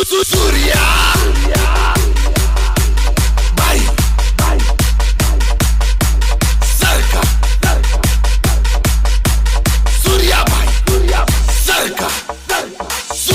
Surya Bhai Sarka Surya Bhai Sarka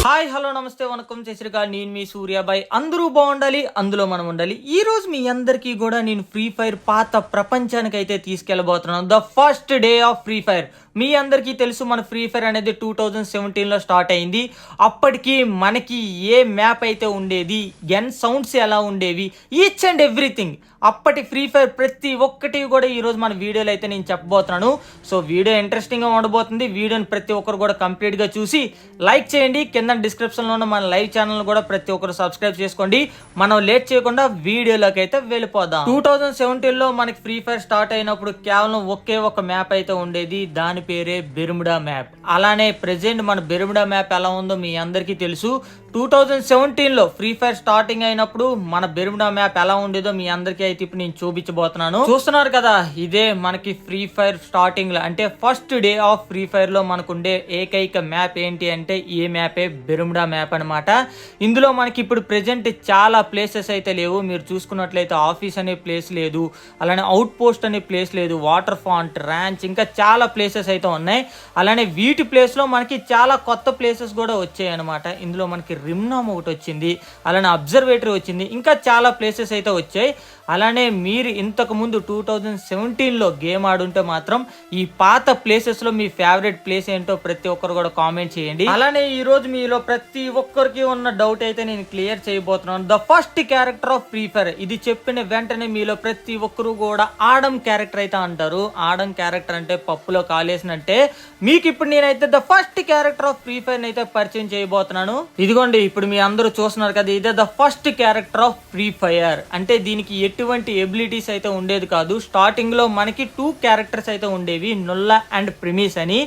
hi hello నమస్తే వనకం చేసిరుగా నేను మీ సూర్యాబాయ్. అందరూ బాగుండాలి, అందులో మనం ఉండాలి. ఈ రోజు మీ అందరికీ కూడా నేను ఫ్రీ ఫైర్ పాత ప్రపంచానికి అయితే తీసుకెళ్ళబోతున్నాను. The first day of free fire. మీ అందరికీ తెలుసు మన ఫ్రీ ఫైర్ అనేది 2017లో స్టార్ట్ అయింది. అప్పటికి మనకి ఏ మ్యాప్ అయితే ఉండేది, గన్ సౌండ్స్ ఎలా ఉండేవి, ఈచ్ అండ్ ఎవ్రీథింగ్ అప్పటి ఫ్రీ ఫైర్ ప్రతి ఒక్కటి కూడా ఈరోజు మన వీడియోలో అయితే నేను చెప్పబోతున్నాను. సో వీడియో ఇంట్రెస్టింగ్గా ఉండబోతుంది. వీడియోని ప్రతి ఒక్కరు కూడా కంప్లీట్గా చూసి లైక్ చేయండి. కింద డిస్క్రిప్షన్లో ఉన్న మన లైవ్ ఛానల్ కూడా ప్రతి ఒక్కరు సబ్స్క్రైబ్ చేసుకోండి. మనం లేట్ చేయకుండా వీడియోలోకి అయితే వెళ్ళిపోదాం. 2017లో మనకి ఫ్రీ ఫైర్ స్టార్ట్ అయినప్పుడు కేవలం ఒకే ఒక మ్యాప్ అయితే ఉండేది. దాని పేరే బెర్ముడా మ్యాప్. అలానే ప్రెజెంట్ మన బెర్ముడా మ్యాప్ ఎలా ఉందో మీ అందరికీ తెలుసు. 2017లో ఫ్రీ ఫైర్ స్టార్టింగ్ అయినప్పుడు మన బెర్ముడా మ్యాప్ ఎలా ఉండేదో మీ అందరికీ అయితే ఇప్పుడు నేను చూపించబోతున్నాను. చూస్తున్నారు కదా, ఇదే మనకి ఫ్రీ ఫైర్ స్టార్టింగ్ లో అంటే first day of free fire లో మనకు ఉండే ఏకైక మ్యాప్ ఏంటి అంటే ఏ మ్యాపే బెర్ముడా మ్యాప్ అనమాట. ఇందులో మనకి ఇప్పుడు ప్రెజెంట్ చాలా ప్లేసెస్ అయితే లేవు. మీరు చూసుకున్నట్లయితే ఆఫీస్ అనే ప్లేస్ లేదు, అలానే అవుట్ పోస్ట్ అనే ప్లేస్ లేదు, వాటర్ ఫాంట్, ర్యాంచ్, ఇంకా చాలా ప్లేసెస్ అయితే ఉన్నాయి. అలానే వీటి ప్లేస్ లో మనకి చాలా కొత్త ప్లేసెస్ కూడా వచ్చాయి అనమాట. ఇందులో మనకి రిమ్నామ్ ఒకటి వచ్చింది, అలానే అబ్జర్వేటరీ వచ్చింది, ఇంకా చాలా ప్లేసెస్ అయితే వచ్చాయి. అలానే మీరు ఇంతకు ముందు 2017లో గేమ్ ఆడుంటే మాత్రం ఈ పాత ప్లేసెస్ లో మీ ఫేవరెట్ ప్లేస్ ఏంటో ప్రతి ఒక్కరు కూడా కామెంట్ చేయండి. అలానే ఈ రోజు మీలో ప్రతి ఒక్కరికి ఉన్న డౌట్ అయితే నేను క్లియర్ చేయబోతున్నాను. The first character of free fire. ఇది చెప్పిన వెంటనే మీలో ప్రతి ఒక్కరు కూడా ఆడమ్ క్యారెక్టర్ అయితే అంటారు. ఆడమ్ క్యారెక్టర్ అంటే పప్పులో కాలేసినట్టే. మీకు ఇప్పుడు నేనైతే the first character of free fire అయితే పరిచయం చేయబోతున్నాను. ఇదిగోండి, ఇప్పుడు మీ అందరూ చూస్తున్నారు కదా, ఇదే the first character of free fire. అంటే దీనికి ఎటువంటి ఎబిలిటీస్ అయితే ఉండేది కాదు. స్టార్టింగ్ లో మనకి 2 క్యారెక్టర్స్ అయితే ఉండేవి, నుల్లా అండ్ ప్రిమిస్ అని.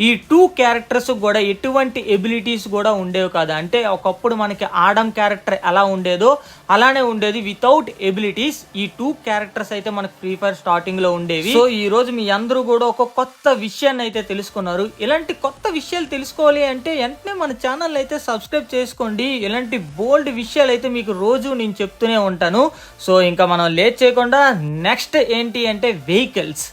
ఈ 2 క్యారెక్టర్స్ కూడా ఎటువంటి ఎబిలిటీస్ కూడా ఉండేవి కాదు. అంటే ఒకప్పుడు మనకి ఆడమ్ క్యారెక్టర్ ఎలా ఉండేదో అలానే ఉండేది వితౌట్ ఎబిలిటీస్. ఈ 2 క్యారెక్టర్స్ అయితే మనకి ఫ్రీ ఫైర్ స్టార్టింగ్ లో ఉండేవి. సో ఈ రోజు మీ అందరూ కూడా ఒక కొత్త విషయాన్ని అయితే తెలుసుకున్నారు. ఇలాంటి కొత్త విషయాలు తెలుసుకోవాలి అంటే వెంటనే మన ఛానల్ అయితే సబ్స్క్రైబ్ చేసుకోండి. ఇలాంటి బోల్డ్ విషయాలు అయితే మీకు రోజు నేను చెప్తూనే ఉంటాను. సో ఇంకా మనం లేట్ చేయకుండా నెక్స్ట్ ఏంటి అంటే వెహికల్స్.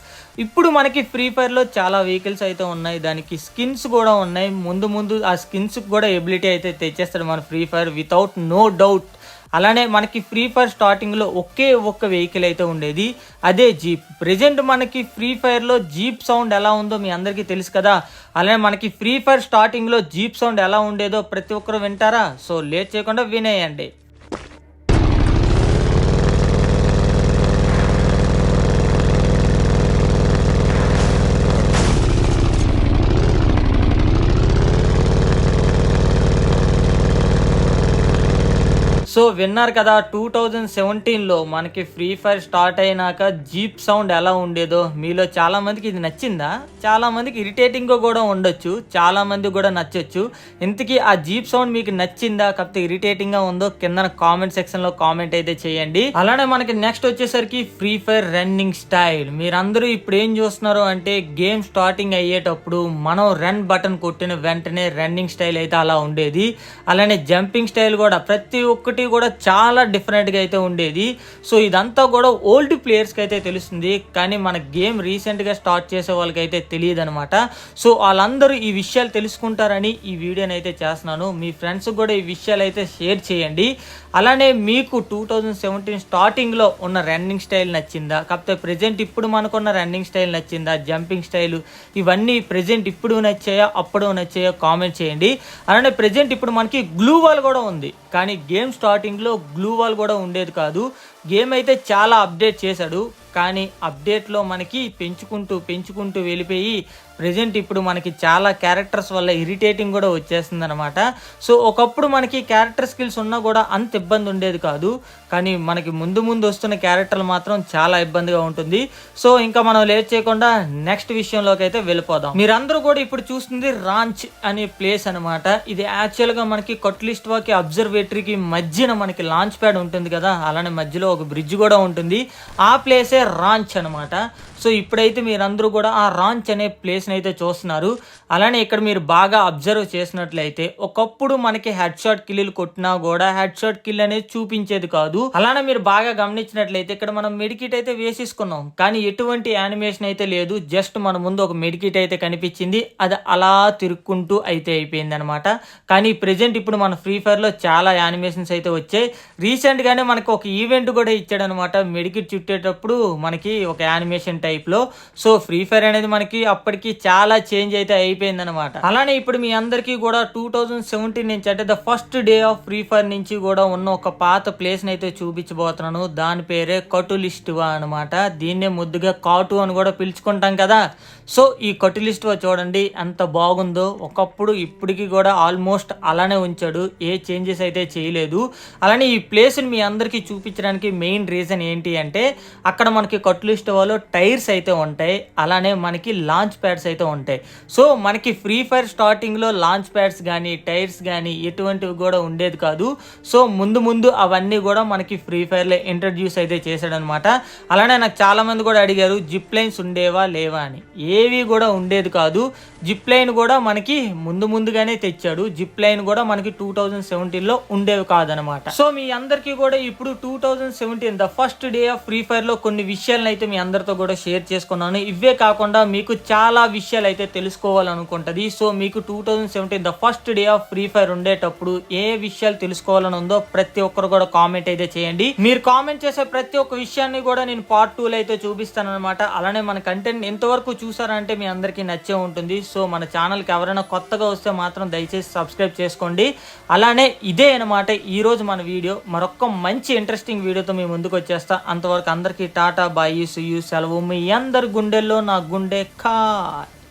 ఇప్పుడు మనకి ఫ్రీ ఫైర్లో చాలా వెహికల్స్ అయితే ఉన్నాయి, దానికి స్కిన్స్ కూడా ఉన్నాయి. ముందు ముందు ఆ స్కిన్స్ కూడా ఎబిలిటీ అయితే తెచ్చేస్తాడు మన free fire without no doubt. అలానే మనకి ఫ్రీ ఫైర్ స్టార్టింగ్లో ఒకే ఒక్క వెహికల్ అయితే ఉండేది, అదే జీప్. ప్రెజెంట్ మనకి ఫ్రీ ఫైర్లో జీప్ సౌండ్ ఎలా ఉందో మీ అందరికీ తెలుసు కదా. అలానే మనకి ఫ్రీ ఫైర్ స్టార్టింగ్లో జీప్ సౌండ్ ఎలా ఉండేదో ప్రతి ఒక్కరు వింటారా? సో లేట్ చేయకుండా వినేయండి. సో విన్నారు కదా, 2017లో మనకి ఫ్రీ ఫైర్ స్టార్ట్ అయినాక జీప్ సౌండ్ ఎలా ఉండేదో. మీలో చాలా మందికి ఇది నచ్చిందా? చాలా మందికి ఇరిటేటింగ్గా కూడా ఉండొచ్చు, చాలా మంది కూడా నచ్చొచ్చు. ఇంతకీ ఆ జీప్ సౌండ్ మీకు నచ్చిందా, కాకపోతే ఇరిటేటింగ్గా ఉందో కింద కామెంట్ సెక్షన్లో కామెంట్ అయితే చేయండి. అలానే మనకి నెక్స్ట్ వచ్చేసరికి ఫ్రీ ఫైర్ రన్నింగ్ స్టైల్. మీరందరూ ఇప్పుడు ఏం చూస్తున్నారు అంటే గేమ్ స్టార్టింగ్ అయ్యేటప్పుడు మనం రన్ బటన్ కొట్టిన వెంటనే రన్నింగ్ స్టైల్ అయితే అలా ఉండేది. అలానే జంపింగ్ స్టైల్ కూడా ప్రతి ఒక్కటి కూడా చాలా డిఫరెంట్ గా అయితే ఉండేది. సో ఇదంతా కూడా ఓల్డ్ ప్లేయర్స్ కి అయితే తెలుస్తుంది, కానీ మన గేమ్ రీసెంట్ గా స్టార్ట్ చేసే వాళ్ళకి అయితే తెలియదు అనమాట. సో వాళ్ళందరూ ఈ విషయాలు తెలుసుకుంటారని ఈ వీడియోని అయితే చేస్తున్నాను. మీ ఫ్రెండ్స్ కూడా ఈ విషయాలు అయితే షేర్ చేయండి. అలానే మీకు 2017 స్టార్టింగ్ లో ఉన్న రన్నింగ్ స్టైల్ నచ్చిందా, కాకపోతే ప్రెజెంట్ ఇప్పుడు మనకున్న రన్నింగ్ స్టైల్ నచ్చిందా, జంపింగ్ స్టైల్ ఇవన్నీ ప్రెజెంట్ ఇప్పుడు నచ్చాయా అప్పుడు నచ్చాయో కామెంట్ చేయండి. అలానే ప్రెజెంట్ ఇప్పుడు మనకి గ్లూ వాల్ కూడా ఉంది, కానీ గేమ్ స్టార్టింగ్లో గ్లూ వాల్ కూడా ఉండేది కాదు. గేమ్ అయితే చాలా అప్డేట్ చేశాడు, కానీ అప్డేట్లో మనకి పెంచుకుంటూ వెళ్ళిపోయి ప్రెజెంట్ ఇప్పుడు మనకి చాలా క్యారెక్టర్స్ వల్ల ఇరిటేటింగ్ కూడా వచ్చేస్తుంది అనమాట. సో ఒకప్పుడు మనకి క్యారెక్టర్ స్కిల్స్ ఉన్నా కూడా అంత ఇబ్బంది ఉండేది కాదు, కానీ మనకి ముందు వస్తున్న క్యారెక్టర్లు మాత్రం చాలా ఇబ్బందిగా ఉంటుంది. సో ఇంకా మనం లేట్ చేయకుండా నెక్స్ట్ విషయంలోకి అయితే వెళ్ళిపోదాం. మీరందరూ కూడా ఇప్పుడు చూస్తుంది రాంచ్ అనే ప్లేస్ అనమాట. ఇది యాక్చువల్గా మనకి కొట్లిస్ట్వాకి అబ్జర్వేటరీకి మధ్యన మనకి లాంచ్ ప్యాడ్ ఉంటుంది కదా, అలానే మధ్యలో ఒక బ్రిడ్జ్ కూడా ఉంటుంది. ఆ ప్లేసే రాంచ్ అనమాట. సో ఇప్పుడైతే మీరందరూ కూడా ఆ రాంచ్ అనే ప్లేస్ని అయితే చూస్తున్నారు. అలానే ఇక్కడ మీరు బాగా అబ్జర్వ్ చేసినట్లయితే ఒకప్పుడు మనకి హెడ్ షాట్ కిల్లు కొట్టినా కూడా హెడ్ షాట్ కిల్ అనేది చూపించేది కాదు. అలానే మీరు బాగా గమనించినట్లయితే ఇక్కడ మనం మెడికిట్ అయితే వేసేసుకున్నాం, కానీ ఎటువంటి యానిమేషన్ అయితే లేదు. జస్ట్ మన ముందు ఒక మెడికిట్ అయితే కనిపించింది, అది అలా తిరుక్కుంటూ అయితే అయిపోయింది అనమాట. కానీ ప్రెజెంట్ ఇప్పుడు మన ఫ్రీ ఫైర్ లో చాలా యానిమేషన్స్ అయితే వచ్చాయి. రీసెంట్ గానే మనకి ఒక ఈవెంట్ కూడా ఇచ్చాడు అనమాట, మెడికిట్ చుట్టేటప్పుడు మనకి ఒక యానిమేషన్ టైప్ లో. సో ఫ్రీ ఫైర్ అనేది మనకి అప్పటికి చాలా చేంజ్ అయితే అయిపోయింది అనమాట. అలానే ఇప్పుడు మీ అందరికీ కూడా 2017 నుంచి అంటే the first day of free fire నుంచి కూడా ఉన్న ఒక పాత ప్లేస్ ని అయితే చూపించబోతున్నాను. దాని పేరే కటులిస్టువా అనమాట. దీన్నే ముద్దుగా కాటు అని కూడా పిలుచుకుంటాం కదా. సో ఈ కటులిస్టువా చూడండి ఎంత బాగుందో. ఒకప్పుడు ఇప్పటికి కూడా ఆల్మోస్ట్ అలానే ఉంచాడు, ఏ చేంజెస్ అయితే చేయలేదు. అలానే ఈ ప్లేస్ ని మీ అందరికీ చూపించడానికి మెయిన్ రీజన్ ఏంటి అంటే అక్కడ మనకి కటులిస్టువాలో టైర్స్ అయితే ఉంటాయి, అలానే మనకి లాంచ్ ప్యాడ్స్ అయితే ఉంటాయి. సో మనకి ఫ్రీ ఫైర్ స్టార్టింగ్ లో లాంచ్ ప్యాడ్స్ కానీ టైర్స్ కానీ ఎటువంటివి కూడా ఉండేది కాదు. సో ముందు అవన్నీ కూడా మనకి ఫ్రీ ఫైర్ లో ఇంట్రడ్యూస్ అయితే చేశాడనమాట. అలానే నాకు చాలా మంది కూడా అడిగారు జిప్ లైన్స్ ఉండేవా లేవా అని. ఏవి కూడా ఉండేది కాదు. జిప్ లైన్ కూడా మనకి ముందుగానే తెచ్చాడు. జిప్ లైన్ కూడా మనకి 2017 లో ఉండేవి కాదనమాట. సో మీ అందరికీ కూడా ఇప్పుడు 2017 the first day of free fire లో కొన్ని విషయాలను అయితే మీ అందరితో కూడా షేర్ చేసుకున్నాను. ఇవే కాకుండా మీకు చాలా విషయాలు అయితే తెలుసుకోవాలనుకుంటది. సో మీకు 2017 the first day of free fire ఉండేటప్పుడు ఏ విషయాలు తెలుసుకోవాలని ఉందో ప్రతి ఒక్కరు కూడా కామెంట్ అయితే చేయండి. మీరు కామెంట్ చేసే ప్రతి ఒక్క విషయాన్ని కూడా నేను పార్ట్ 2 లో అయితే చూపిస్తాను అనమాట. అలానే మన కంటెంట్ ఎంతవరకు చూసారంటే మీ అందరికీ నచ్చే ఉంటుంది. సో మన ఛానల్కి ఎవరైనా కొత్తగా వస్తే మాత్రం దయచేసి సబ్స్క్రైబ్ చేసుకోండి. అలానే ఇదే అనమాట ఈరోజు మన వీడియో. మరొక మంచి ఇంట్రెస్టింగ్ వీడియోతో మీ ముందుకు వచ్చేస్తా. అంతవరకు అందరికీ టాటా బాయ్, సీ యూ, సెలవు. మీ అందరి గుండెల్లో నా గుండె ఖాయ్.